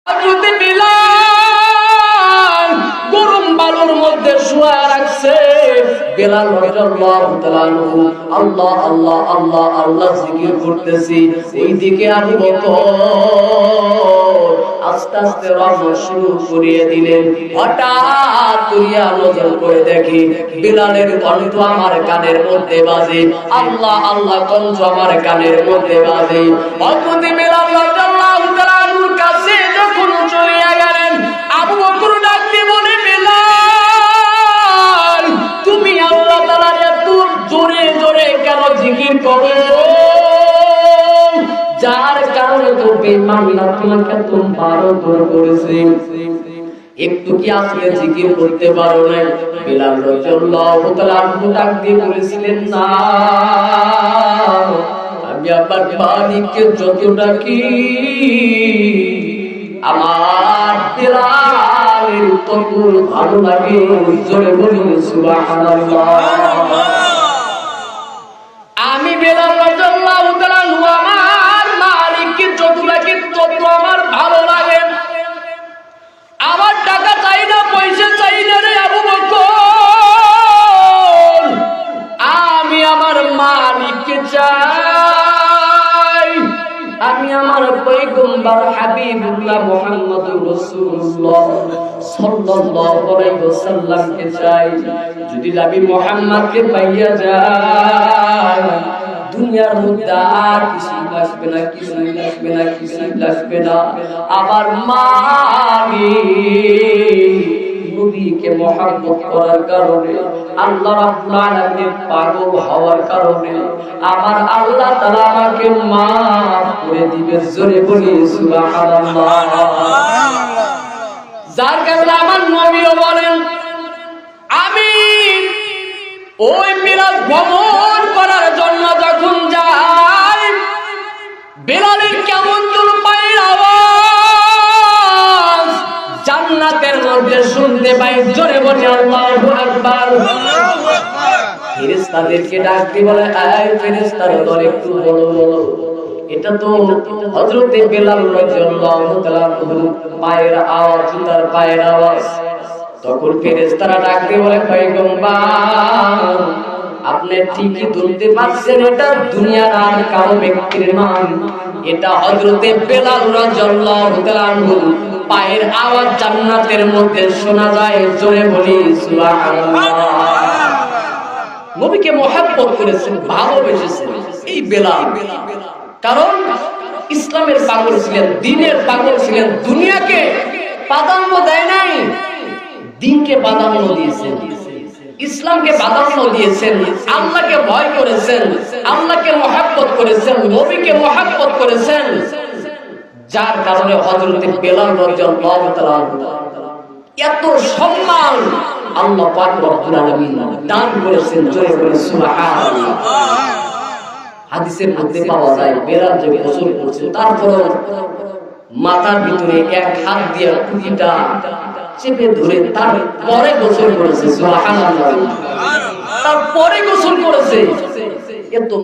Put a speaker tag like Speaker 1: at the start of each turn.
Speaker 1: হযরত বিলাল গরম বালুর মধ্যে শুয়ে রাখছে। বিলাল রাদিয়াল্লাহু তাআলা আনহু আল্লাহ আল্লাহ আল্লাহ আল্লাহ জিকির করতেছি। ওইদিকে আবু বকর আস্তে আস্তে রওনা শুরু করিয়ে দিলেন। হঠাৎ করিয়া নজর করে দেখি বিলালের কণ্ঠ আমার কানের মধ্যে বাজে, আল্লাহ আল্লাহ কণ্ঠ আমার কানের মধ্যে বাজে। হযরত বিলাল রাদিয়াল্লাহু তাআলা আনহুর কাছে যখন চলে গেলেন, আবু বকর ডাক দিয়ে বলে, বিলাল তুমি আল্লাহ তাআলার এত জোরে জোরে কেন জিকির করো? যার কারণে তো বেঈমানরা তোমাকে তো মারধর করেছে, একটু কি আসলে জিকির করতে পারো না? বিলাল রাদিয়াল্লাহু তাআলা আনহু ডাক দিয়ে বলেছিলেন, না আমি আমার মালিককে যতটা কি আমার বিলালের তত ভালো লাগে। জোরে বলুন সুবহানাল্লাহ। আমি বিলাল রাদিয়াল্লাহু তাআলা আনহু আমার মালিককে যতটা কি তত আমার ভালো লাগে। আমার টাকা চাই না, পয়সা চাই না রে আবু বকর, আমি আমার মালিককে চাই। আমি আমার পয়গম্বর হাবিবুল্লাহ মুহাম্মদুর রাসূলুল্লাহ সাল্লাল্লাহু আলাইহি ওয়াসাল্লামকে চাই। যদি নবী মুহাম্মদকে পাইয়া যায়, দুনিয়ার মধ্যে আর কিছু লাগবে না, কিছু লাগবে না, কিছু লাগবে না। আবার মালিক নবীকে মহব্বত করার কারণে, আল্লাহ রাব্বুল আলামিন পাগল হওয়ার কারণে আমার আল্লাহ তাআলা আমাকে maaf করে দিবে। জোরে বলি সুবহানাল্লাহ। যার কারণে আমার নবীও বলেন, আমি ওই মিরাজ ভ্রমণ করার জন্য যখন যাই, বিলালের কেমন যেন পায়ের আওয়াজ জান্নাতের মধ্যে শুনতে পাই। জোরে বলি আল্লাহু আকবার। ফেরেশতাদেরকে ডাক দিয়ে বলে, এই ফেরেশতারা দল একটু বলো বলো, এটা তো হযরতে বিলাল রাদিয়াল্লাহু তাআলা পায়ের আওয়াজ, তার পায়ের আওয়াজ। তখন ফেরেশতারা ডাক দিয়ে বলে, পয়গম্বর আপনি ঠিকই ধরতে পারছেন, এটা দুনিয়ার আর কারো ব্যক্তির নাম, এটা হযরতে বিলাল রাদিয়াল্লাহু তাআলা পায়ের আওয়াজ জান্নাতের মধ্যে শোনা যায়। জোরে বলি সুবহানাল্লাহ। নবীকে মহব্বত করেছেন, ভালোবেসেছেন এই বিলাল, কারণ ইসলামের পাগল ছিলেন, দ্বীনের পাগল ছিলেন। দুনিয়াকে প্রাধান্য দেয় নাই, দ্বীনকে প্রাধান্য দিয়েছেন, ইসলামকে প্রাধান্য দিয়েছেন। আল্লাহকে ভয় করেছেন, আল্লাহকে মহব্বত করেছেন, নবীকে মহব্বত করেছেন। যার কারণে হযরত বিলাল রাদিয়াল্লাহু তাআলা এত সম্মান আল্লাহ পাক রব্বুল আলামিন দান করেছেন। জোরে বলে সুবহানাল্লাহ। হাদিসের মধ্যে পাওয়া যায়, বিলাল যে গোসল করছে, তারপর মাথার ভিতরে এক হাত দিয়ে টুপিটা চেপে ধরে তারপরে গোসল করেছে। সুবহানাল্লাহ। তারপরে গোসল করেছে। এত